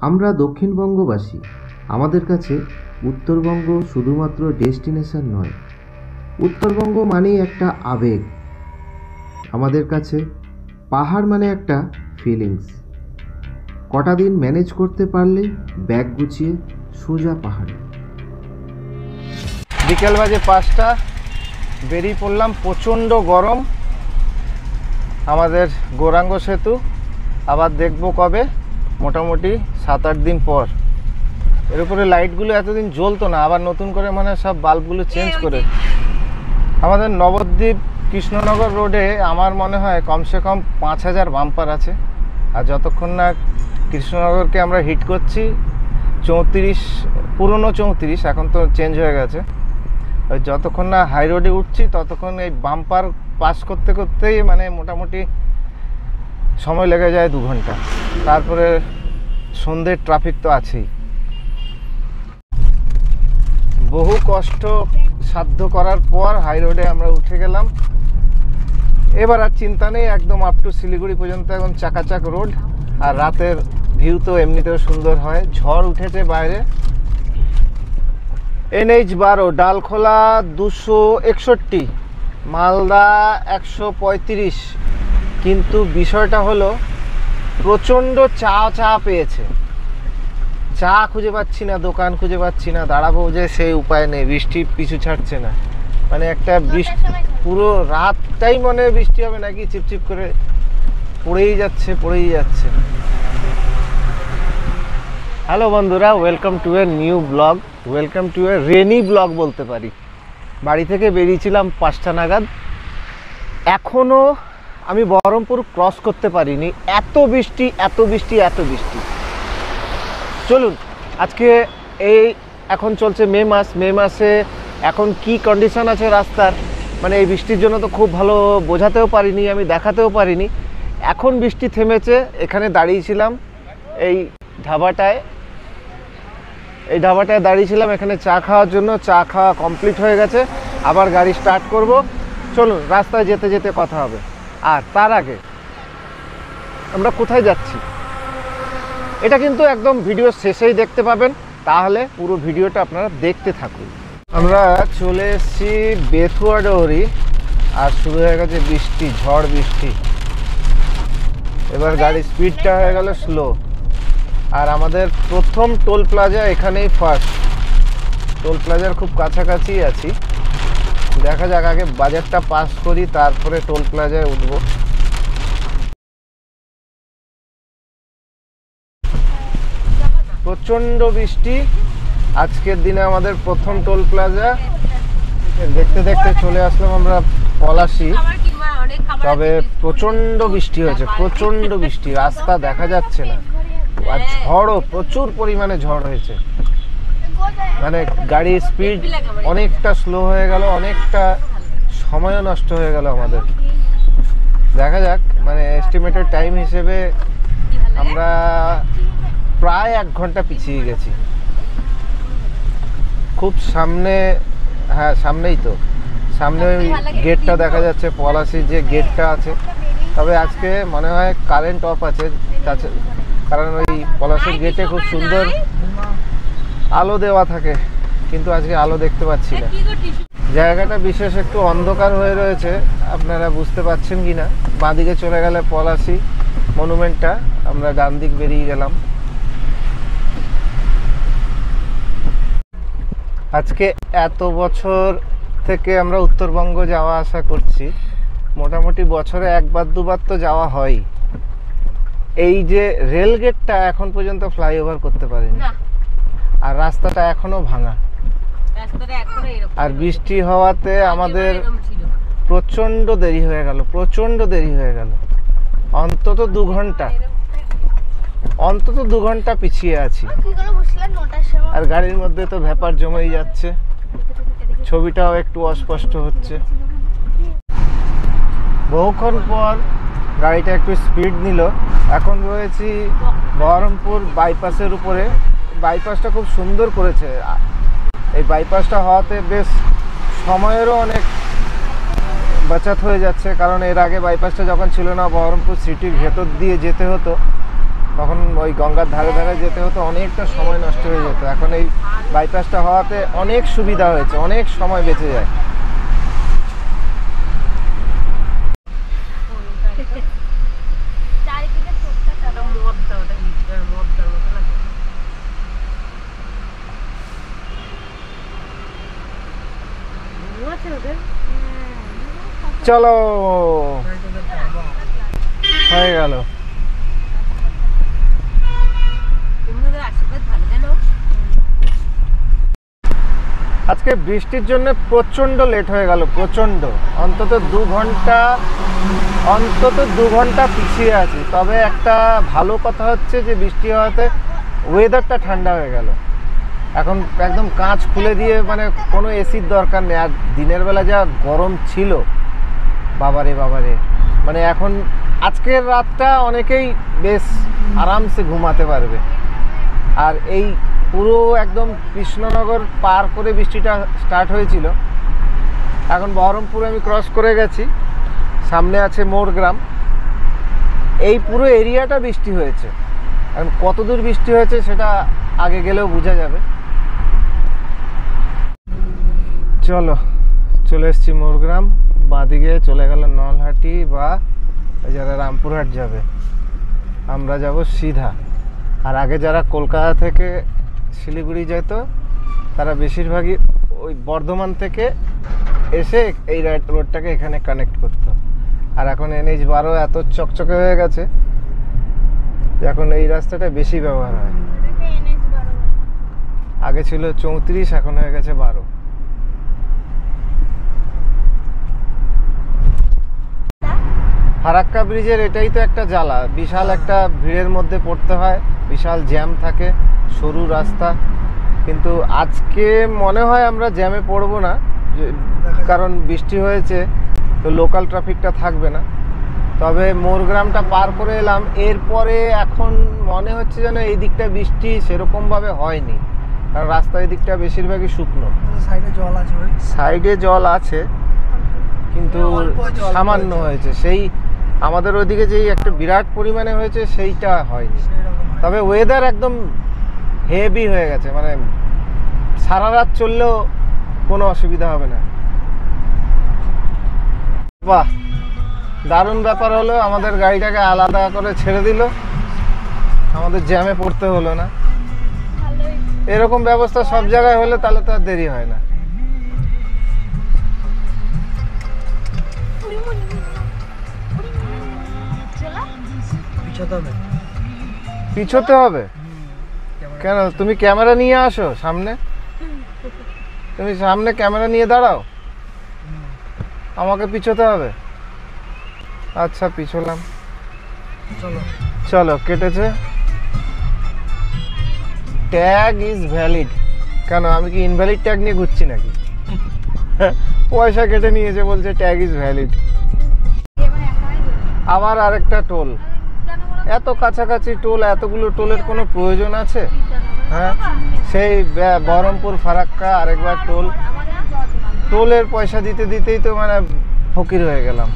আমরা দক্ষিণবঙ্গবাসী, আমাদের কাছে উত্তরবঙ্গ শুধুমাত্র ডেস্টিনেশন নয়, উত্তরবঙ্গ মানেই একটা আবেগ। আমাদের কাছে পাহাড় মানে একটা ফিলিংস। কটা দিন ম্যানেজ করতে পারলে ব্যাগ গুছিয়ে সোজা পাহাড়ে। বিকেল বাজে 5টা, বেরিয়ে পড়লাম। প্রচণ্ড গরম। আমাদের গৌরাঙ্গ সেতু আবার দেখবো কবে, মোটামুটি 7-8 দিন পর। এর উপরে লাইটগুলো এতদিন জ্বলতো না, আবার নতুন করে মানে সব বাল্বগুলো চেঞ্জ করে। আমাদের নবদ্বীপ কৃষ্ণনগর রোডে আমার মনে হয় কমসে কম 5000 বাম্পার আছে। আর যতক্ষণ না কৃষ্ণনগরকে আমরা হিট করছি, 34 পুরনো 34, এখন তো চেঞ্জ হয়ে গেছে, ওই যতক্ষণ না হাই রোডে উঠছি ততক্ষণ এই বাম্পার পাস করতে করতেই মানে মোটামুটি সময় লেগে যায় 2 ঘন্টা। তারপরে সন্ধ্যের ট্রাফিক তো আছেই। বহু কষ্ট সাধ্য করার পর হাই রোডে আমরা উঠে গেলাম। এবার আর চিন্তা নেই, একদম আপ টু শিলিগুড়ি পর্যন্ত এখন চাকাচাক রোড। আর রাতের ভিউ তো এমনিতেও সুন্দর হয়। ঝড় উঠেছে বাইরে। NH12 ডালখোলা 261, মালদা 135। কিন্তু বিষয়টা হলো প্রচণ্ড চা পেয়েছে। চা খুঁজে পাচ্ছি না, দোকান খুঁজে পাচ্ছি না, দাঁড়াবো যে সেই উপায় নেই। বৃষ্টি পিছু ছাড়ছে না, মানে একটা বৃষ্টি পুরো রাতটাই মনে বৃষ্টি হবে নাকি, চিপচিপ করে পড়েই যাচ্ছে। হ্যালো বন্ধুরা, welcome to a new blog, welcome to a rainy blog বলতে পারি। বাড়ি থেকে বেরিয়েছিলাম 5টা নাগাদ। এখনও আমি বহরমপুর ক্রস করতে পারিনি, এত বৃষ্টি। চলুন আজকে এখন চলছে মে মাসে এখন কি কন্ডিশন আছে রাস্তার, মানে এই বৃষ্টির জন্য তো খুব ভালো বোঝাতেও পারিনি, আমি দেখাতেও পারিনি। এখন বৃষ্টি থেমেছে, এখানে দাঁড়িয়েছিলাম এই ধাবাটায় দাঁড়িয়েছিলাম এখানে চা খাওয়ার জন্য। চা খাওয়া কমপ্লিট হয়ে গেছে, আবার গাড়ি স্টার্ট করব। চলুন রাস্তায় যেতে যেতে কথা হবে। আর তার আগে আমরা কোথায় যাচ্ছি এটা কিন্তু একদম ভিডিও শেষেই দেখতে পাবেন, তাহলে পুরো ভিডিওটা আপনারা দেখতে থাকুন। আমরা চলে এসেছি বেথুয়া ডৌরি, আর শুরু হয়ে গেছে বৃষ্টি, ঝড় বৃষ্টি। এবার গাড়ির স্পিডটা হয়ে গেল স্লো। আর আমাদের প্রথম টোল প্লাজা এখানেই ফার্স্ট। টোল প্লাজার খুব কাছাকাছি আছি। দেখা যাক, আগে বাজারটা পাস করি, তারপরে টোল প্লাজায় উঠব। প্রচণ্ড বৃষ্টি। আজকের দিনে আমাদের প্রথম টোল প্লাজা। দেখতে দেখতে চলে আসলাম আমরা পলাশী। তবে প্রচণ্ড বৃষ্টি হয়েছে, প্রচণ্ড বৃষ্টি, রাস্তা দেখা যাচ্ছে না। আর ঝড়ও প্রচুর পরিমাণে ঝড় হয়েছে, মানে গাড়ির স্পিড অনেকটা স্লো হয়ে গেল, অনেকটা সময়ও নষ্ট হয়ে গেল আমাদের। দেখা যাক, মানে এস্টিমেটেড টাইম হিসেবে আমরা প্রায় 1 ঘন্টা পিছিয়ে গেছি। খুব সামনে, হ্যাঁ সামনেই তো, সামনে ওই গেটটা দেখা যাচ্ছে, পলাশির যে গেটটা আছে। তবে আজকে মনে হয় কারেন্ট অফ আছে, কারণ ওই পলাশির গেটে খুব সুন্দর আলো দেওয়া থাকে, কিন্তু আজকে আলো দেখতে পাচ্ছি না। জায়গাটা বিশেষ একটু অন্ধকার হয়ে রয়েছে, আপনারা বুঝতে পারছেন কি না। বাঁদিকে চলে গেলে পলাশী মনুমেন্টটা, আমরা ডান দিক বেরিয়ে গেলাম। আজকে এত বছর থেকে আমরা উত্তরবঙ্গ যাওয়া আসা করছি, মোটামুটি বছরে 1-2বার তো যাওয়া হয়। এই যে রেল গেটটা এখন পর্যন্ত ফ্লাইওভার করতে পারেনি, আর রাস্তাটা এখনো ভাঙা। আর বৃষ্টি হওয়াতে আমাদের প্রচণ্ড দেরি হয়ে গেল। অন্তত 2 ঘন্টা পিছিয়ে আছি। আর গাড়ির মধ্যে তো ভ্যাপার জমেই যাচ্ছে, ছবিটাও একটু অস্পষ্ট হচ্ছে। বহুক্ষণ পর গাড়িটা একটু স্পিড নিল। এখন রয়েছি বহরমপুর বাইপাসের উপরে। বাইপাসটা খুব সুন্দর করেছে। এই বাইপাসটা হওয়াতে বেশ সময়েরও অনেক বাঁচাত হয়ে যাচ্ছে, কারণ এর আগে বাইপাসটা যখন ছিল না, বহরমপুর সিটির ভেতর দিয়ে যেতে হতো। তখন ওই গঙ্গার ধারে ধারে যেতে হতো, অনেকটা সময় নষ্ট হয়ে যেত। এখন এই বাইপাসটা হওয়াতে অনেক সুবিধা হয়েছে, অনেক সময় বেঁচে যায়। চলো হয়ে গেল। আজকে বৃষ্টির জন্য প্রচন্ড লেট হয়ে গেল, প্রচন্ড। অন্তত দু ঘন্টা পিছিয়ে আছি। তবে একটা ভালো কথা হচ্ছে যে বৃষ্টি হওয়াতে ওয়েদারটা ঠান্ডা হয়ে গেল। এখন একদম কাঁচ খুলে দিয়ে মানে কোনো এসির দরকার নেই। আর দিনের বেলা যা গরম ছিল, বাবারে বাবারে, মানে এখন আজকের রাতটা অনেকেই বেশ আরামসে ঘুমাতে পারবে। আর এই পুরো একদম কৃষ্ণনগর পার করে বৃষ্টিটা স্টার্ট হয়েছিল। এখন বহরমপুর আমি ক্রস করে গেছি, সামনে আছে মোরগ্রাম। এই পুরো এরিয়াটা বৃষ্টি হয়েছে। এখন কত দূর বৃষ্টি হয়েছে সেটা আগে গেলেও বোঝা যাবে। চলো চলে এসেছি মোরগ্রাম। বাঁদিকে চলে গেল নলহাটি বা যারা রামপুরহাট যাবে, আমরা যাব সিধা। আর আগে যারা কলকাতা থেকে শিলিগুড়ি যেত তারা বেশিরভাগই ওই বর্ধমান থেকে এসে এই রোডটাকে এখানে কানেক্ট করতো। আর এখন NH-12 এত চকচকে হয়ে গেছে যে এখন এই রাস্তাটা বেশি ব্যবহার হয়। আগে ছিল 34, এখন হয়ে গেছে 12। ফারাক্কা ব্রিজের এটাই তো একটা জ্বালা, বিশাল একটা ভিড়ের মধ্যে পড়তে হয়, বিশাল জ্যাম থাকে, সরু রাস্তা। কিন্তু আজকে মনে হয় আমরা জ্যামে পড়বো না, কারণ বৃষ্টি হয়েছে তো লোকাল ট্রাফিকটা থাকবে না। তবে মোরগ্রামটা পার করে এলাম, এরপরে এখন মনে হচ্ছে যেন এই দিকটা বৃষ্টি সেরকমভাবে হয়নি, কারণ রাস্তার এই দিকটা বেশিরভাগই শুকনো। সাইডে জল আছে কিন্তু সামান্য হয়েছে, সেই আমাদের ওইদিকে যেই একটা বিরাট পরিমাণে হয়েছে সেইটা হয়নি। তবে ওয়েদার একদম হেভি হয়ে গেছে, মানে সারা রাত চললেও কোনো অসুবিধা হবে না। বাহ, দারুণ ব্যাপার হলো, আমাদের গাড়িটাকে আলাদা করে ছেড়ে দিল, আমাদের জ্যামে পড়তে হলো না। এরকম ব্যবস্থা সব জায়গায় হলে তাহলে তো আর দেরি হয় না। পিছোতে হবে কেন? তুমি ক্যামেরা নিয়ে আসো সামনে, তুমি সামনে ক্যামেরা নিয়ে দাঁড়াও, আমাকে পিছোতে হবে। আচ্ছা পিছোলাম, চলো। কেটেছে, ট্যাগ ইজ ভ্যালিড। কেন, আমি কি ইনভ্যালিড ট্যাগ নিয়ে ঘুরছি নাকি? পয়সা কেটে নিয়েছে, বলছে ট্যাগ ইজ ভ্যালিড। আবার আরেকটা টোল, এত কাছাকাছি টোল, এতগুলো টোলের কোনো প্রয়োজন আছে? হ্যাঁ, সেই বহরমপুর ফারাক্কা আরেকবার টোলের পয়সা দিতে দিতেই তো মানে ফকির হয়ে গেলাম।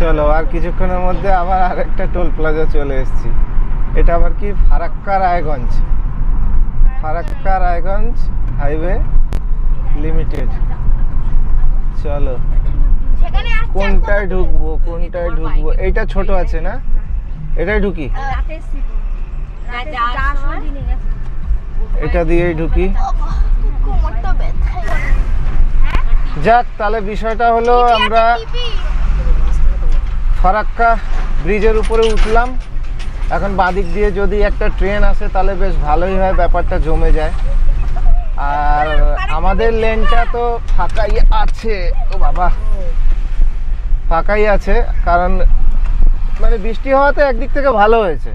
চলো, আর কিছুক্ষণের মধ্যে আবার আরেকটা টোল প্লাজা চলে এসেছি। এটা আবার কি? Farakka Raiganj highway limited. চলো, কোনটায় ঢুকবো? এইটা ছোট আছে না, এটাই ঢুকি, এটা দিয়েই ঢুকি। যাক, তাহলে বিষয়টা হলো আমরা ফারাক্কা ব্রিজের উপরে উঠলাম। এখন বাঁদিক দিয়ে যদি একটা ট্রেন আসে তাহলে বেশ ভালোই হয়, ব্যাপারটা জমে যায়। আর আমাদের লেনটা তো ফাঁকাই আছে, ও বাবা, ফাঁকাই আছে, কারণ মানে বৃষ্টি হওয়াতে একদিক থেকে ভালো হয়েছে,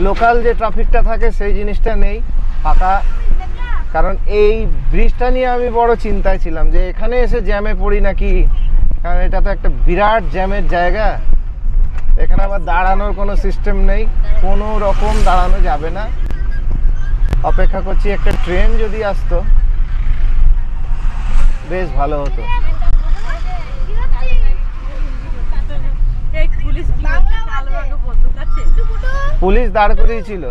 লোকাল যে ট্রাফিকটা থাকে সেই জিনিসটা নেই, ফাঁকা। কারণ এই ব্রিজটা নিয়ে আমি বড় চিন্তায় ছিলাম যে এখানে এসে জ্যামে পড়ি নাকি, কারণ এটা তো একটা বিরাট জ্যামের জায়গা। এখানে আবার দাঁড়ানোর কোনো সিস্টেম নেই, কোনো রকম দাঁড়ানো যাবে না। অপেক্ষা করছি একটা ট্রেন যদি আসতো বেশ ভালো হতো। পুলিশ দাঁড় করিয়েছিল,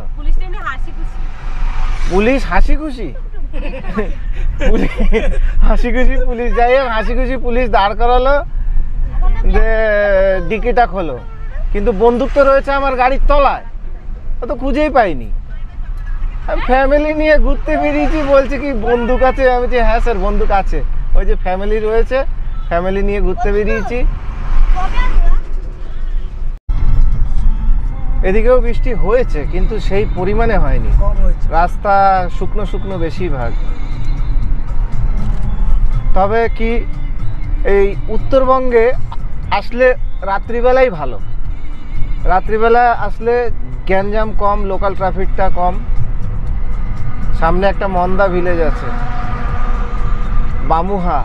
পুলিশ হাসি খুশি হাসি খুশি পুলিশ, যাই হোক হাসি খুশি পুলিশ দাঁড় করালো, যে ডিকিটা খোলো, কিন্তু বন্দুক তো রয়েছে আমার গাড়ির তলায়, ও তো খুঁজেই পাইনি। ফ্যামিলি নিয়ে ঘুরতে বেরিয়েছি, বলছে কি বন্দুক আছে, আমি বলছি হ্যাঁ স্যার বন্দুক আছে, ওই যে ফ্যামিলি রয়েছে, ফ্যামিলি নিয়ে ঘুরতে বেরিয়েছি। এদিকেও বৃষ্টি হয়েছে কিন্তু সেই পরিমাণে হয়নি, রাস্তা শুকনো শুকনো বেশিরভাগ। তবে কি এই উত্তরবঙ্গে আসলে রাত্রিবেলাই ভালো, রাত্রিবেলা আসলে গ্যাঞ্জাম কম, লোকাল ট্রাফিকটা কম। সামনে একটা মন্দা ভিলেজ আছে, বামুহা।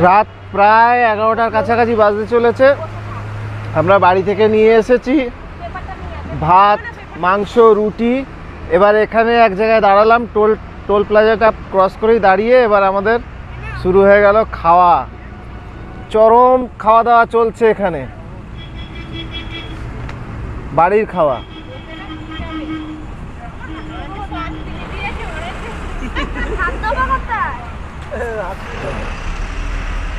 রাত প্রায় 11টার কাছাকাছি বাজতে চলেছে। আমরা বাড়ি থেকে নিয়ে এসেছি ভাত, মাংস, রুটি। এবার এখানে এক জায়গায় দাঁড়ালাম, টোল প্লাজাটা ক্রস করেই দাঁড়িয়ে এবার আমাদের শুরু হয়ে গেল খাওয়া। চরম খাওয়া দাওয়া চলছে এখানে, বাড়ির খাওয়া।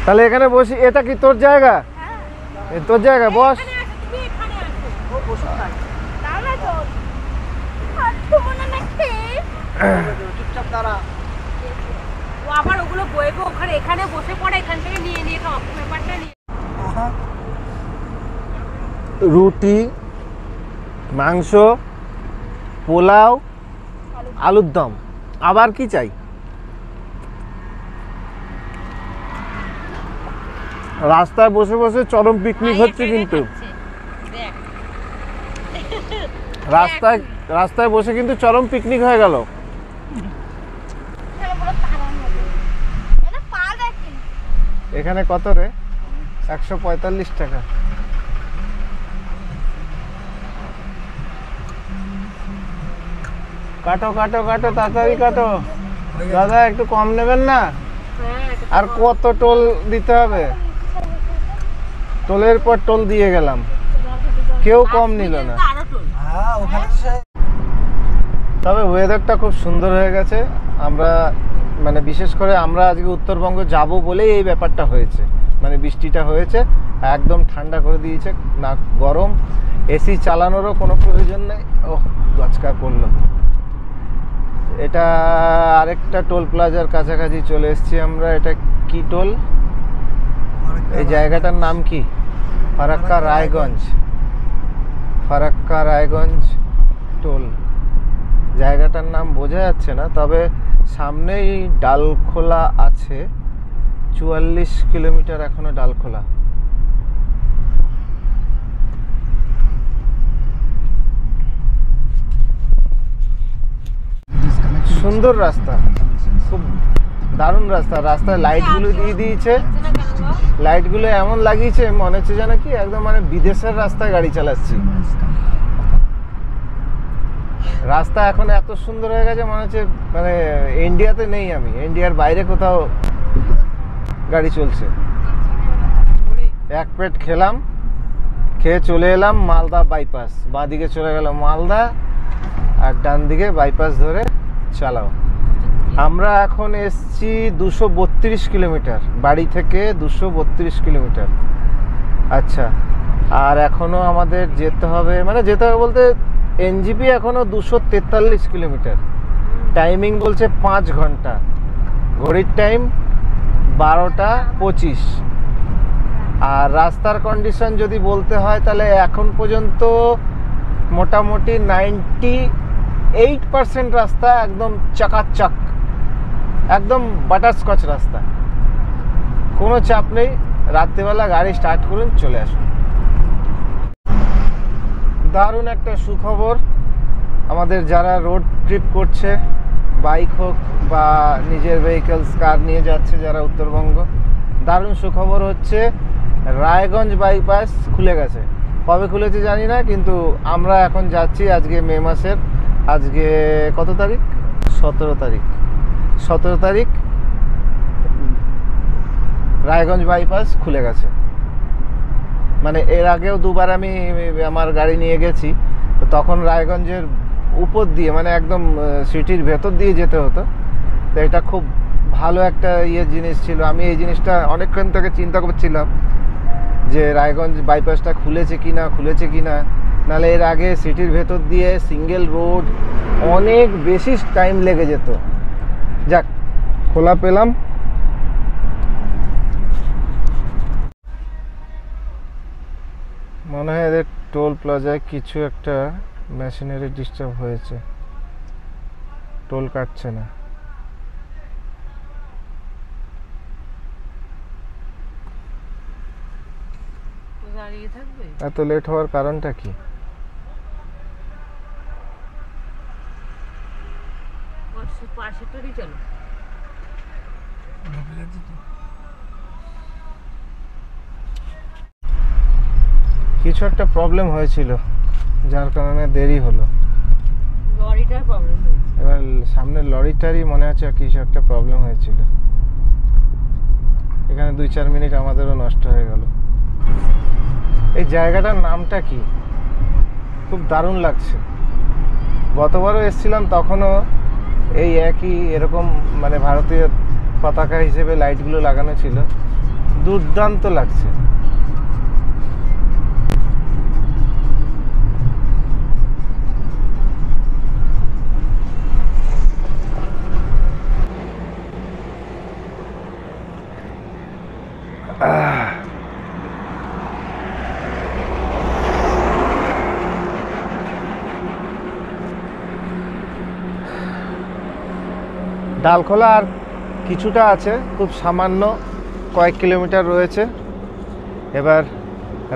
তাহলে এখানে বসি, এটা কি তোর জায়গা? তোর জায়গা, বস। রুটি, মাংস, পোলাও, আলুর দম, আবার কি চাই? রাস্তায় বসে বসে চরম পিকনিক হচ্ছে কিন্তু, রাস্তায় বসে কিন্তু চরম পিকনিক হয়ে গেল। এখানে কত রে? 145 টাকা। কাটো কাটো কাটো, তাড়াতাড়ি কাটো দাদা, একটু কম নেবেন না? আর কত টোল দিতে হবে? টোলের পর টোল দিয়ে গেলাম, কেউ কম নিল না। তবে ওয়েদারটা খুব সুন্দর হয়ে গেছে। আমরা মানে বিশেষ করে আমরা আজকে উত্তরবঙ্গ যাব বলেই এই ব্যাপারটা হয়েছে, মানে বৃষ্টিটা হয়েছে, একদম ঠান্ডা করে দিয়েছে, না গরম, এসি চালানোরও কোনো প্রয়োজন নেই। ওহ, গচকা করলো। এটা আরেকটা টোল প্লাজার কাছাকাছি চলে এসেছি আমরা। এটা কি টোল? এই জায়গাটার নাম কি? ফারাক্কা রায়গঞ্জ, ফারাক্কা রায়গঞ্জ টোল। জায়গাটার নাম বোঝা যাচ্ছে না, তবে সামনেই ডালখোলা আছে। 44 কিলোমিটার এখনো ডালখোলা। সুন্দর রাস্তা, খুব দারুণ রাস্তা। রাস্তায় লাইটগুলো দিয়ে দিয়েছে, লাইটগুলো এমন লাগিয়েছে মনে হচ্ছে যেন কি একদম মানে বিদেশের রাস্তায় গাড়ি চালাচ্ছি। রাস্তা এখন এত সুন্দর হয়ে গেছে মনে হচ্ছে মানে ইন্ডিয়াতে নেই, আমি ইন্ডিয়ার বাইরে কোথাও গাড়ি চলছে। এক প্লেট খেলাম, খেয়ে চলে এলাম মালদা বাইপাস। বাঁদিকে চলে গেল মালদা, আর ডান দিকে বাইপাস ধরে চালাও। আমরা এখন এসছি 232 কিলোমিটার, বাড়ি থেকে 232 কিলোমিটার। আচ্ছা, আর এখনো আমাদের যেতে হবে, মানে যেতে হবে বলতে এনজিপি এখনো 243 কিলোমিটার। টাইমিং বলছে 5 ঘন্টা, ঘড়ির টাইম 12টা 25। আর রাস্তার কন্ডিশন যদি বলতে হয় তাহলে এখন পর্যন্ত মোটামুটি 98% রাস্তা একদম চাকাচাক, একদম বাটারস্কচ রাস্তা, কোনো চাপ নেই। রাত্রিবেলা গাড়ি স্টার্ট করুন, চলে আসুন। দারুণ একটা সুখবর আমাদের যারা রোড ট্রিপ করছে, বাইক হোক বা নিজের ভেহিকলস, কার নিয়ে যাচ্ছে যারা উত্তরবঙ্গ, দারুণ সুখবর হচ্ছে রায়গঞ্জ বাইপাস খুলে গেছে। কবে খুলেছে জানি না, কিন্তু আমরা এখন যাচ্ছি আজকে মে মাসের, আজকে কত তারিখ? 17 তারিখ রায়গঞ্জ বাইপাস খুলে গেছে। মানে এর আগেও দুবার আমি আমার গাড়ি নিয়ে গেছি, তো তখন রায়গঞ্জের উপর দিয়ে মানে একদম সিটির ভেতর দিয়ে যেতে হতো। তো এটা খুব ভালো একটা জিনিস ছিল। আমি এই জিনিসটা অনেকক্ষণ থেকে চিন্তা করছিলাম যে রায়গঞ্জ বাইপাসটা খুলেছে কি না, নাহলে এর আগে সিটির ভেতর দিয়ে সিঙ্গেল রোড অনেক বেশি টাইম লেগে যেত। যাক, খোলা পেলাম। মনে হয় এদের টোল প্লাজায় কিছু একটা মেশিনারি ডিস্টার্ব হয়েছে, টোল কাটছে না। এত লেট হওয়ার কারণটা কি? কিছু একটা প্রবলেম হয়েছিল যার কারণে দেরি হলো। লরিটার প্রবলেম হয়েছে। এবার সামনের লরিটারই মনে হচ্ছে কিছু একটা প্রবলেম হয়েছিল। এখানে 2-4 মিনিট আমাদেরও নষ্ট হয়ে গেল। এই জায়গাটার নামটা কি? খুব দারুণ লাগছে। গতবারও এসেছিলাম, তখনও এই একই এরকম মানে ভারতীয় পতাকা হিসেবে লাইটগুলো লাগানো ছিল, দুর্দান্ত লাগছে। ডালখোলা আর কিছুটা আছে, খুব সামান্য কয়েক কিলোমিটার রয়েছে। এবার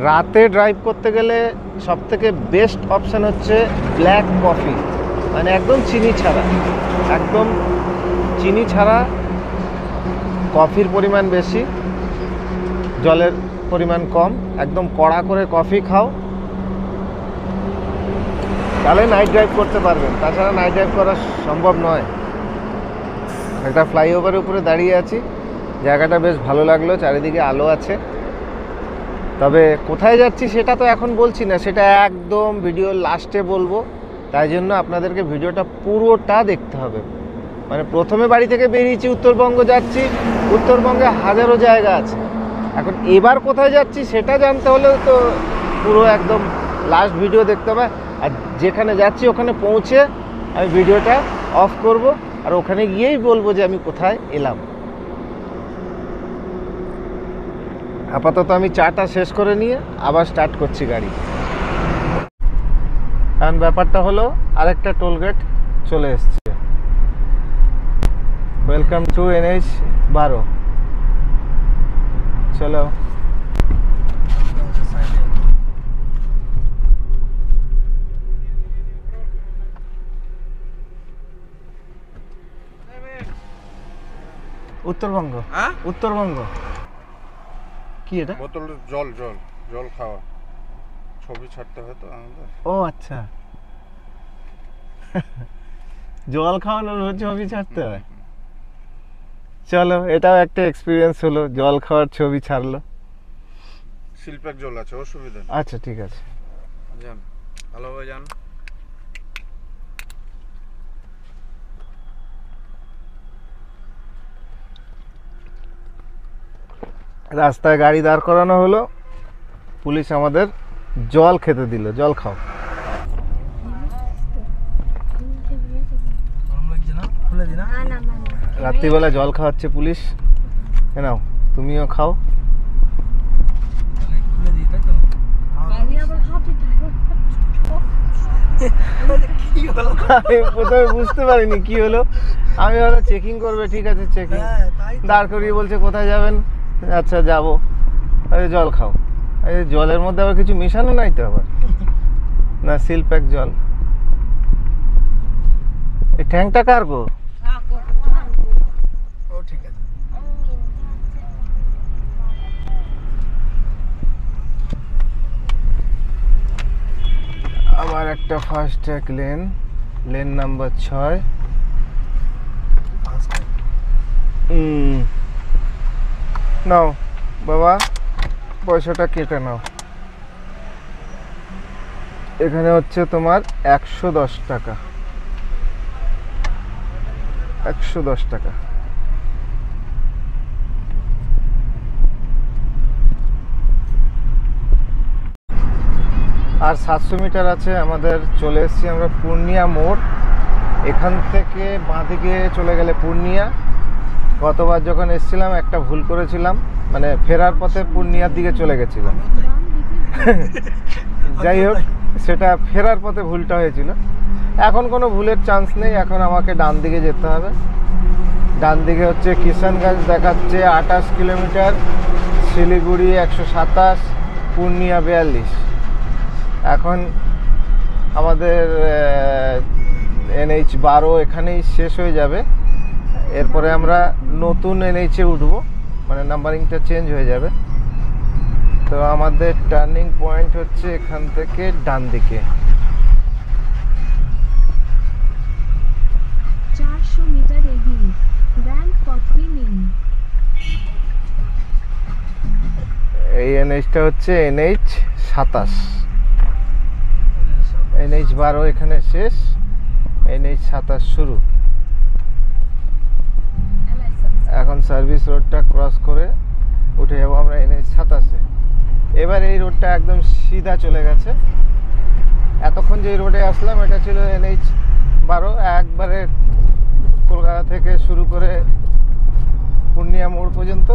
রাতে ড্রাইভ করতে গেলে সবথেকে বেস্ট অপশান হচ্ছে ব্ল্যাক কফি, মানে একদম চিনি ছাড়া। কফির পরিমাণ বেশি, জলের পরিমাণ কম। একদম কড়া করে কফি খাও, তাহলে নাইট ড্রাইভ করতে পারবেন। তাছাড়া নাইট ড্রাইভ করা সম্ভব নয়। একটা ফ্লাইওভারের উপরে দাঁড়িয়ে আছি, জায়গাটা বেশ ভালো লাগলো, চারিদিকে আলো আছে। তবে কোথায় যাচ্ছি সেটা তো এখন বলছি না, সেটা একদম ভিডিওর লাস্টে বলবো। তাই জন্য আপনাদেরকে ভিডিওটা পুরোটা দেখতে হবে। মানে প্রথমে বাড়ি থেকে বেরিয়েছি, উত্তরবঙ্গ যাচ্ছি, উত্তরবঙ্গে হাজারো জায়গা আছে। এখন এবার কোথায় যাচ্ছি সেটা জানতে হলে তো পুরো একদম লাস্ট ভিডিও দেখতে হবে। আর যেখানে যাচ্ছি ওখানে পৌঁছে আমি ভিডিওটা অফ করব, আর ওখানে গিয়েই বলবো যে আমি কোথায় এলাম। আপাতত আমি চাটা শেষ করে নিয়ে আবার স্টার্ট করছি গাড়ি। কারণ ব্যাপারটা হলো আরেকটা টোলগেট চলে এসছে। Welcome to NH-12। চলো। উত্তরবঙ্গ। উত্তরবঙ্গ কি এটা? বোতল জল খাওয়া, ছবি ছাড়তে হয় তো আমাদের। ও আচ্ছা, জল খাওয়ানোর ছবি ছাড়তে হয়। চলো, এটাও একটা এক্সপিরিয়েন্স হলো, জল খাওয়ার ছবি ছাড়লো। শিল্পের জল আছে, অসুবিধা নেই। আচ্ছা ঠিক আছে, যান ভালোভাবে যান। রাস্তায় গাড়ি দাঁড় করানো হলো, পুলিশ আমাদের জল খেতে দিল, জল খাও। রাত্রিবেলা জল খাওয়াচ্ছে পুলিশ, নাও তুমিও খাও। আমি প্রথমে বুঝতে পারিনি কি হলো, আমি হলো চেকিং করবে, ঠিক আছে চেকিং, দাঁড় করিয়ে বলছে কোথায় যাবেন, আচ্ছা যাবো, জল খাও। এই জলের মধ্যে আবার কিছু মিশানো নাই তো আবার, না সিল প্যাক জল। এই ট্যাঙ্কটা কার গো? ও ঠিক আছে। আবার একটা ফাস্ট্যাগ লেন নাম্বার 6। নাও বাবা, পয়সাটা কেটে নাও। এখানে হচ্ছে তোমার 110 টাকা, 110 টাকা। আর 700 মিটার আছে আমাদের। চলে এসেছি আমরা পূর্ণিয়া মোড়। এখান থেকে বাঁদিকে চলে গেলে পূর্ণিয়া। গতবার যখন এসেছিলাম একটা ভুল করেছিলাম, মানে ফেরার পথে পূর্ণিয়ার দিকে চলে গেছিলাম। যাই হোক, সেটা ফেরার পথে ভুলটা হয়েছিল। এখন কোনো ভুলের চান্স নেই, এখন আমাকে ডান দিকে যেতে হবে। ডান দিকে হচ্ছে কিষানগঞ্জ দেখাচ্ছে 28 কিলোমিটার, শিলিগুড়ি 127, পূর্ণিয়া 42। এখন আমাদের NH-12 এখানেই শেষ হয়ে যাবে। এরপরে আমরা নতুন NH-এ উঠবো, মানে নাম্বারিংটা চেঞ্জ হয়ে যাবে। তো আমাদের টার্নিং পয়েন্ট হচ্ছে এখান থেকে ডান দিকে। 400 মিটার এগিয়ে র্যাম্প পথটি নিন। এই NH-টা হচ্ছে NH-27। NH-12 এখানে শেষ, NH-27 শুরু। এখন সার্ভিস রোডটা ক্রস করে উঠে যাবো আমরা NH-27-এ। এবার এই রোডটা একদম সিধা চলে গেছে। এতক্ষণ যে রোডে আসলাম এটা ছিল NH-12, একবারে কলকাতা থেকে শুরু করে পূর্ণিয়া মোড় পর্যন্ত।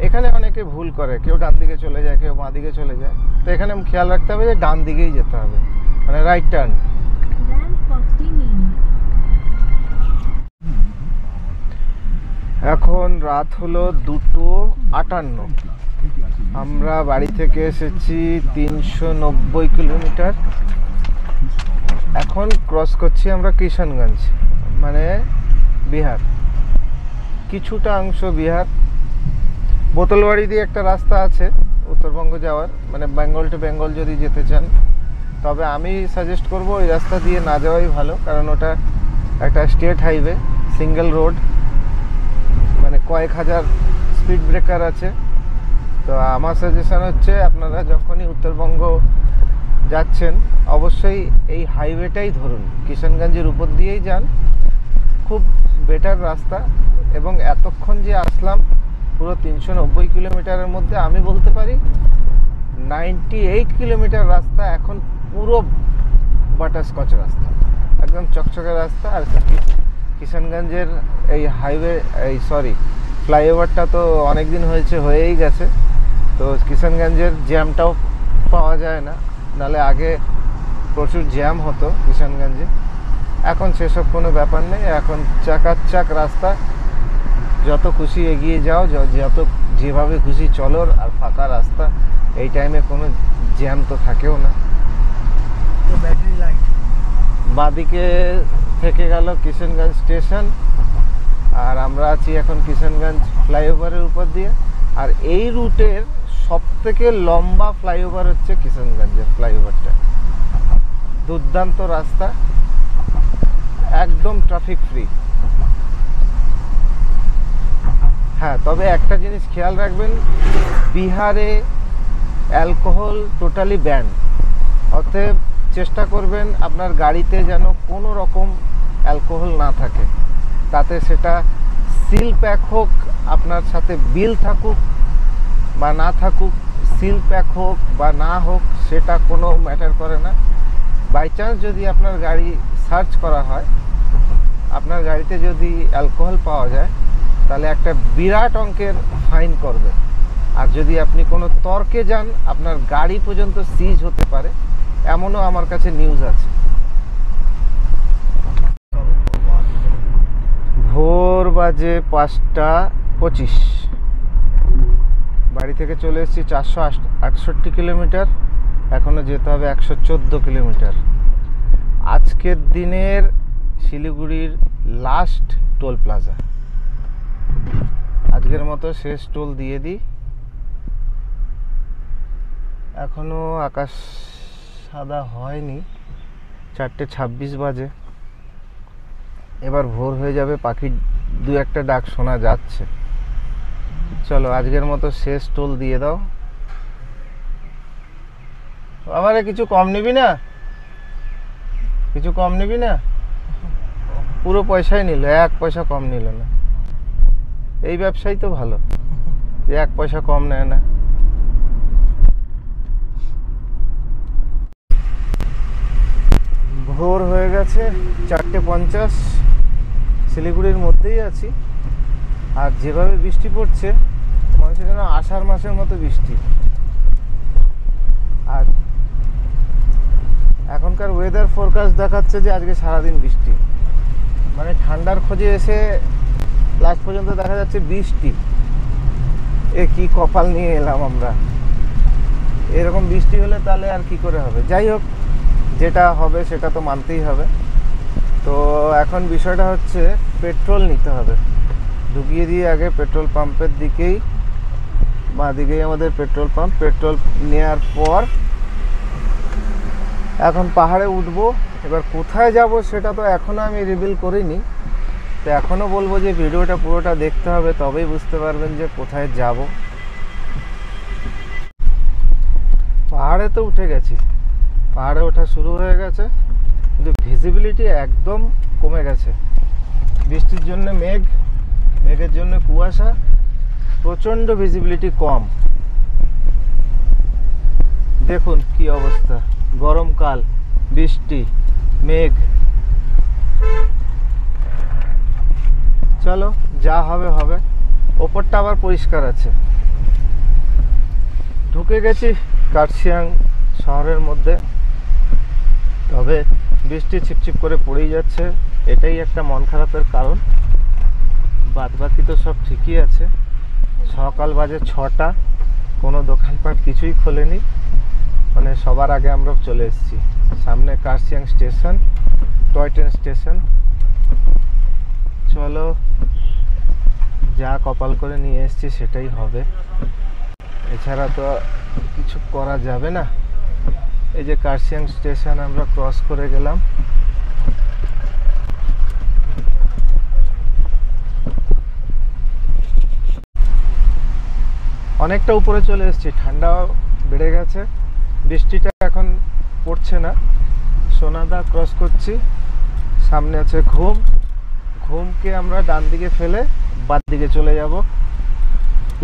এখানে অনেকে ভুল করে, কেউ ডান দিকে চলে যায়, কেউ বাঁ দিকে চলে যায়। তো এখানে খেয়াল রাখতে হবে যে ডান দিকেই যেতে হবে, মানে রাইট টার্ন। র্যাম্প পথটি নিন। এখন রাত হলো 2:58। আমরা বাড়ি থেকে এসেছি 390 কিলোমিটার। এখন ক্রস করছি আমরা কিষানগঞ্জ, মানে বিহার, কিছুটা অংশ বিহার। বোতলবাড়ি দিয়ে একটা রাস্তা আছে উত্তরবঙ্গ যাওয়ার, মানে বেঙ্গল টু বেঙ্গল যদি যেতে চান। তবে আমি সাজেস্ট করব ওই রাস্তা দিয়ে না যাওয়াই ভালো, কারণ ওটা একটা স্টেট হাইওয়ে, সিঙ্গেল রোড, মানে কয়েক হাজার স্পিড ব্রেকার আছে। তো আমার সাজেশন হচ্ছে আপনারা যখনই উত্তরবঙ্গ যাচ্ছেন অবশ্যই এই হাইওয়েটাই ধরুন, কিষানগঞ্জের উপর দিয়েই যান, খুব বেটার রাস্তা। এবং এতক্ষণ যে আসলাম পুরো 390 কিলোমিটারের মধ্যে আমি বলতে পারি 98 কিলোমিটার রাস্তা এখন পুরো বাটারস্কচ রাস্তা, একদম চকচকে রাস্তা। আর কিষানগঞ্জের এই হাইওয়ে, এই ফ্লাইওভারটা তো অনেক দিন হয়েই গেছে। তো কিষানগঞ্জের জ্যামটাও পাওয়া যায় না, নাহলে আগে প্রচুর জ্যাম হতো কিষানগঞ্জে। এখন সেসব কোনো ব্যাপার নেই, এখন চাকাচাক রাস্তা, যত খুশি এগিয়ে যাও, যেভাবে খুশি চলো। আর ফাঁকা রাস্তা, এই টাইমে কোনো জ্যাম তো থাকেও না। বাঁদিকে থেকে গেল কিষানগঞ্জ স্টেশন, আর আমরা আছি এখন কিষানগঞ্জ ফ্লাইওভারের উপর দিয়ে। আর এই রুটের সবথেকে লম্বা ফ্লাইওভার হচ্ছে কিষানগঞ্জের ফ্লাইওভারটা। দুর্দান্ত রাস্তা, একদম ট্রাফিক ফ্রি। হ্যাঁ, তবে একটা জিনিস খেয়াল রাখবেন, বিহারে অ্যালকোহল টোটালি ব্যান। অতএব চেষ্টা করবেন আপনার গাড়িতে যেন কোনো রকম অ্যালকোহল না থাকে। তাতে সেটা সিল প্যাক হোক, আপনার সাথে বিল থাকুক বা না থাকুক, সিল প্যাক হোক বা না হোক, সেটা কোনো ম্যাটার করে না। বাই চান্স যদি আপনার গাড়ি সার্চ করা হয়, আপনার গাড়িতে যদি অ্যালকোহল পাওয়া যায়, তাহলে একটা বিরাট অঙ্কের ফাইন করবে। আর যদি আপনি কোনো তর্কে যান, আপনার গাড়ি পর্যন্ত সিজ হতে পারে, এমনও আমার কাছে নিউজ আছে। ভোর বাজে 5:25। বাড়ি থেকে চলে এসেছি 468 কিলোমিটার, এখনও যেতে হবে 114 কিলোমিটার। আজকের দিনের শিলিগুড়ির লাস্ট টোল প্লাজা, আজকের মতো শেষ টোল দিয়ে দিই। এখনও আকাশ সাদা হয়নি, 4:26 বাজে। এবার ভোর হয়ে যাবে, পাখির দু একটা ডাক শোনা যাচ্ছে। চলো আজকের মতো শেষ টোল দিয়ে দাও। আমারে কিছু কম নিবি না? কিছু কম নিবি না? পুরো পয়সাই নিল, 1 পয়সা কম নিল না। এই ব্যবসাই তো ভালো, যে 1 পয়সা কম নেয় না। ভোর হয়ে গেছে 4:50, শিলিগুড়ির মধ্যেই আছি। আর যেভাবে বৃষ্টি পড়ছে মনে হচ্ছে যেন আষাঢ় মাসের মতো বৃষ্টি। আর এখনকার ওয়েদার ফোরকাস্ট দেখাচ্ছে যে আজকে সারাদিন বৃষ্টি, মানে ঠান্ডার খোঁজে এসে লাস্ট পর্যন্ত দেখা যাচ্ছে বৃষ্টি। এ কি কপাল নিয়ে এলাম আমরা। এরকম বৃষ্টি হলে তাহলে আর কি করে হবে। যাই হোক, যেটা হবে সেটা তো মানতেই হবে। তো এখন বিষয়টা হচ্ছে পেট্রোল নিতে হবে। ঢুকিয়ে দিয়ে আগে পেট্রোল পাম্পের দিকেই, বাঁ দিকেই আমাদের পেট্রোল পাম্প। পেট্রোল নেওয়ার পর এখন পাহাড়ে উঠবো। এবার কোথায় যাব সেটা তো এখনও আমি রিভিল করিনি। তো এখনও বলবো যে ভিডিওটা পুরোটা দেখতে হবে, তবেই বুঝতে পারবেন যে কোথায় যাব। পাহাড়ে তো উঠে গেছি, পাহাড়ে ওঠা শুরু হয়ে গেছে, কিন্তু ভিজিবিলিটি একদম কমে গেছে। বৃষ্টির জন্য মেঘের জন্য কুয়াশা, প্রচণ্ড ভিজিবিলিটি কম। দেখুন কি অবস্থা, গরমকাল, বৃষ্টি, মেঘ। চলো যা হবে হবে। ওপরটা আবার পরিষ্কার আছে। ঢুকে গেছি কার্শিয়াং শহরের মধ্যে, তবে বৃষ্টি ছিপছিপ করে পড়েই যাচ্ছে। এটাই একটা মন খারাপের কারণ। বাদবাকি তো সব ঠিকই আছে। সকাল বাজে 6টা, কোনো দোকানপাট কিছুই খোলেনি। মানে সবার আগে আমরা চলে এসেছি। সামনে Kurseong station, toy train station. চলো যা কপাল করে নিয়ে এসেছি সেটাই হবে, এছাড়া তো কিছু করা যাবে না। এই যে কার্শিয়াং স্টেশন আমরা ক্রস করে গেলাম। অনেকটা উপরে চলে এসেছি, ঠান্ডাও বেড়ে গেছে। বৃষ্টিটা এখন পড়ছে না। সোনাদা ক্রস করছি, সামনে আছে ঘুমকে আমরা ডান দিকে ফেলে বাদ দিকে চলে যাব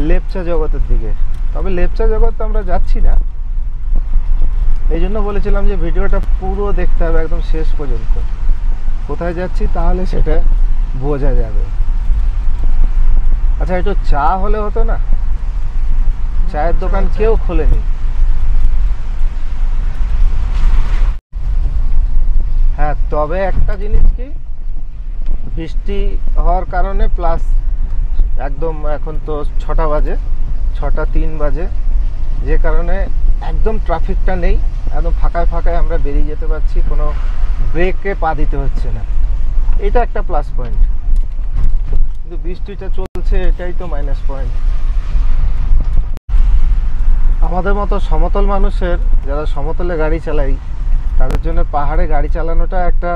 লেপচা জগতের দিকে। তবে লেপচা জগৎ আমরা যাচ্ছি না, এই জন্য বলেছিলাম যে ভিডিওটা পুরো দেখতে হবে একদম শেষ পর্যন্ত। কোথায় যাচ্ছি তাহলে সেটা বোঝা যাবে। আচ্ছা, একটু চা হলে হতো না? চায়ের দোকান কেউ খোলেনি। হ্যাঁ, তবে একটা জিনিস কি, বৃষ্টি হওয়ার কারণে প্লাস একদম এখন তো 6টা বাজে, 6:03 বাজে, যে কারণে একদম ট্রাফিকটা নেই। একদম ফাঁকায় ফাঁকায় আমরা বেরিয়ে যেতে পারছি, কোনো ব্রেকে পা দিতে হচ্ছে না। এটা একটা প্লাস পয়েন্ট। কিন্তু বৃষ্টিটা চলছে, এটাই তো মাইনাস পয়েন্ট। আমাদের মতো সমতল মানুষের, যারা সমতলে গাড়ি চালাই, তাদের জন্য পাহাড়ে গাড়ি চালানোটা একটা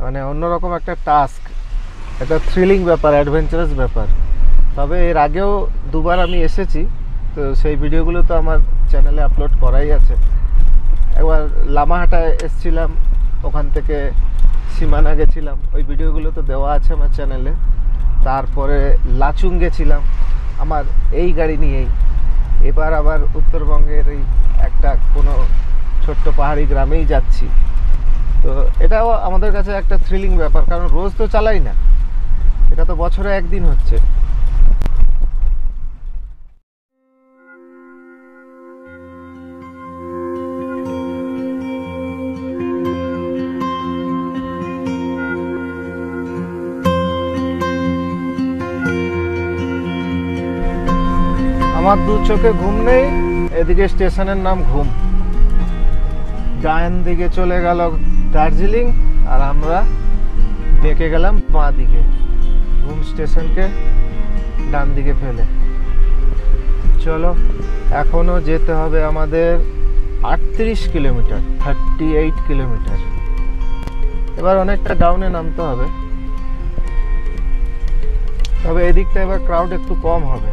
মানে অন্যরকম একটা টাস্ক, একটা থ্রিলিং ব্যাপার, অ্যাডভেঞ্চারাস ব্যাপার। তবে এর আগেও 2বার আমি এসেছি, তো সেই ভিডিওগুলো তো আমার চ্যানেলে আপলোড করাই আছে। একবার লামাহাটায় এসেছিলাম, ওখান থেকে সীমানা গেছিলাম, ওই ভিডিওগুলো তো দেওয়া আছে আমার চ্যানেলে। তারপরে লাচুং গেছিলাম আমার এই গাড়ি নিয়েই। এবার আবার উত্তরবঙ্গের এই একটা কোনো ছোট্ট পাহাড়ি গ্রামেই যাচ্ছি। তো এটাও আমাদের কাছে একটা থ্রিলিং ব্যাপার, কারণ রোজ তো চালাই না, এটা তো বছরে একদিন হচ্ছে। আমার দু চোখে ঘুম নেই। এদিকে স্টেশনের নাম ঘুম, ডান দিকে চলে গেল দার্জিলিং, আর আমরা বেঁকে গেলাম বাঁ দিকে, ঘুম স্টেশনকে ডান দিকে ফেলে। চলো এখনো যেতে হবে আমাদের 38 কিলোমিটার, 38 কিলোমিটার। এবার অনেকটা ডাউনে নামতে হবে। তবে এদিকটা এবার ক্রাউড একটু কম হবে,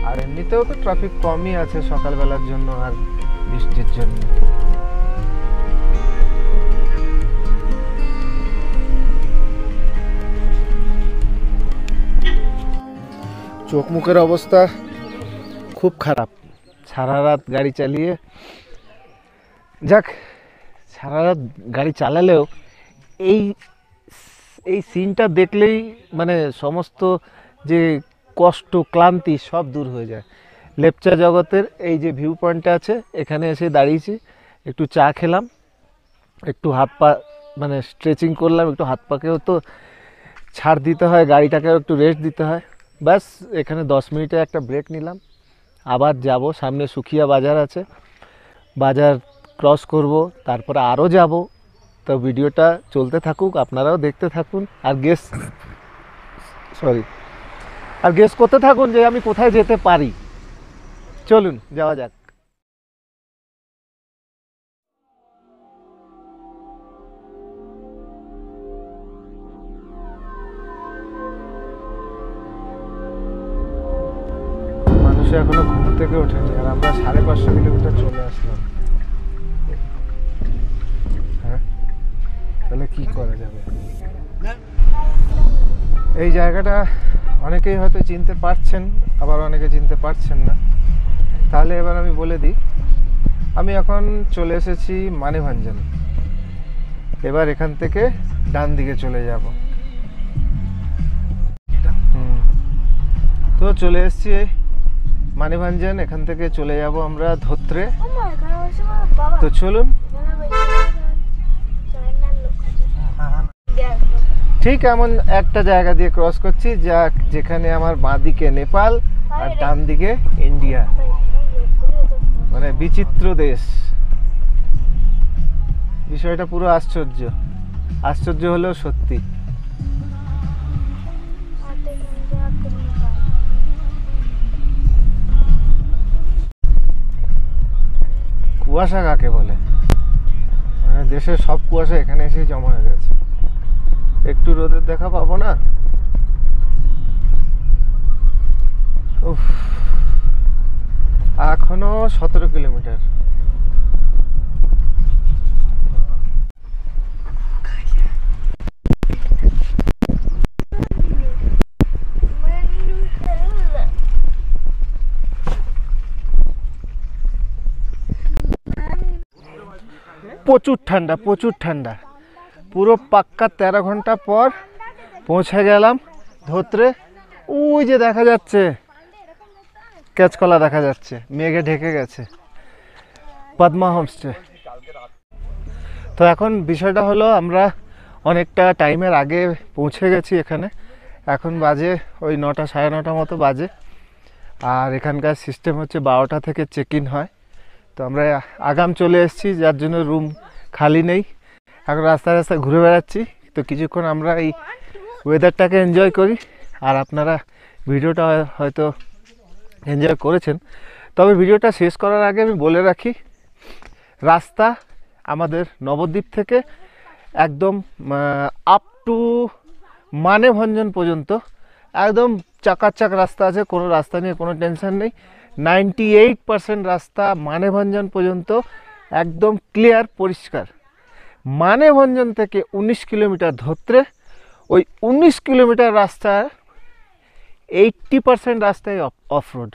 আর এমনিতেও তো ট্রাফিক কমই আছে সকালবেলার জন্য আর বৃষ্টির জন্য। চোখ মুখের অবস্থা খুব খারাপ, সারা রাত গাড়ি চালিয়ে। যাক, সারা রাত গাড়ি চালালেও এই এই সিনটা দেখলেই মানে সমস্ত যে কষ্ট ক্লান্তি সব দূর হয়ে যায়। লেপচা জগতের এই যে ভিউ পয়েন্টটা আছে, এখানে এসে দাঁড়িয়েছি, একটু চা খেলাম, একটু হাত পা মানে স্ট্রেচিং করলাম, একটু হাত পাকেও তো ছাড় দিতে হয়, গাড়িটাকেও একটু রেস্ট দিতে হয়। ব্যাস এখানে 10 মিনিটে একটা ব্রেক নিলাম, আবার যাব। সামনে সুখিয়া বাজার আছে, বাজার ক্রস করব, তারপরে আরও যাব। তো ভিডিওটা চলতে থাকুক, আপনারাও দেখতে থাকুন, আর গেস করতে থাকুন যে আমি কোথায় যেতে পারি। চলুন যাওয়া যাক। মানুষ এখনো ঘুম থেকে ওঠেনি, আর আমরা 550 কিলোমিটার চলে আসলাম। হ্যাঁ, তাহলে কি করা যাবে? এই জায়গাটা অনেকেই হয়তো চিনতে পারছেন, আবার অনেকে চিনতে পারছেন না। তাহলে এবার আমি বলে দিই, আমি এখন চলে এসেছি মানেভঞ্জন। এবার এখান থেকে ডান দিকে চলে যাব। তো চলে এসেছি মানেভঞ্জন, এখান থেকে চলে যাব আমরা ধোত্রে। তো চলুন। ঠিক এমন একটা জায়গা দিয়ে ক্রস করছি যেখানে আমার বাঁদিকে নেপাল আর ডান দিকে ইন্ডিয়া, মানে বিচিত্র দেশ। বিষয়টা পুরো আশ্চর্য হলেও সত্যি। কুয়াশা কাকে বলে? মানে দেশের সব কুয়াশা এখানে এসে জমা হয়ে গেছে, একটু রোদের দেখা পাবো না। উফ, এখনো 17 কিলোমিটার। প্রচুর ঠান্ডা। পুরো পাক্কা 13 ঘন্টা পর পৌঁছে গেলাম ধোত্রে। ওই যে দেখা যাচ্ছে ক্যাচকলা, দেখা যাচ্ছে মেঘে ঢেকে গেছে, পদ্মা হোমস্টে। তো এখন বিষয়টা হলো, আমরা অনেকটা টাইমের আগে পৌঁছে গেছি এখানে। এখন বাজে ওই 9টা, 9:30 মতো বাজে। আর এখানকার সিস্টেম হচ্ছে 12টা থেকে চেক ইন হয়। তো আমরা আগাম চলে এসেছি, যার জন্য রুম খালি নেই। এখন রাস্তায় ঘুরে বেড়াচ্ছি। তো কিছুক্ষণ আমরা এই ওয়েদারটাকে এনজয় করি, আর আপনারা ভিডিওটা হয়তো এনজয় করেছেন। তবে ভিডিওটা শেষ করার আগে আমি বলে রাখি, রাস্তা আমাদের নবদ্বীপ থেকে একদম আপ টু মানেভঞ্জন পর্যন্ত একদম চাকাচাক রাস্তা আছে, কোনো রাস্তা নিয়ে কোনো টেনশন নেই। 98% রাস্তা মানেভঞ্জন পর্যন্ত একদম ক্লিয়ার, পরিষ্কার। মানেভঞ্জন থেকে 19 কিলোমিটার ধোত্রে, ওই 19 কিলোমিটার রাস্তার 80% রাস্তায় অফ রোড।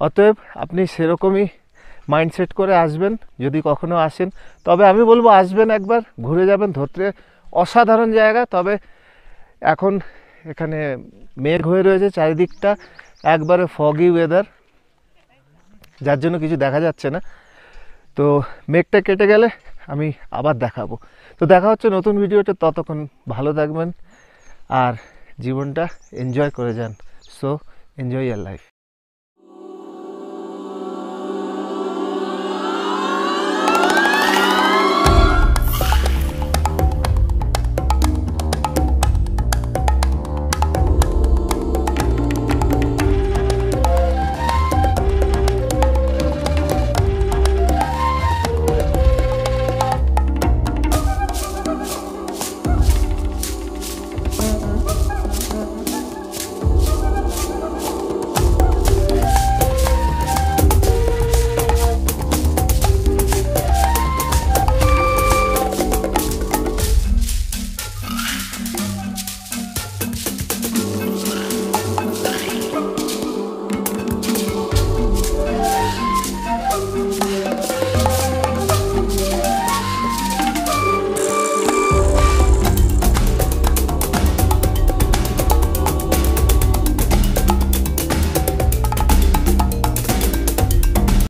অতএব আপনি সেরকমই মাইন্ডসেট করে আসবেন যদি কখনো আসেন। তবে আমি বলবো আসবেন, একবার ঘুরে যাবেন। ধোত্রে অসাধারণ জায়গা। তবে এখন এখানে মেঘ হয়ে রয়েছে চারিদিকটা, একবারে ফগি ওয়েদার, যার জন্য কিছু দেখা যাচ্ছে না। তো মেঘটা কেটে গেলে আমি আবার দেখাবো। তো দেখা হচ্ছে নতুন ভিডিওতে। ততক্ষণ ভালো থাকবেন আর জীবনটা এনজয় করে যান। সো এনজয় ইয়ার লাইফ।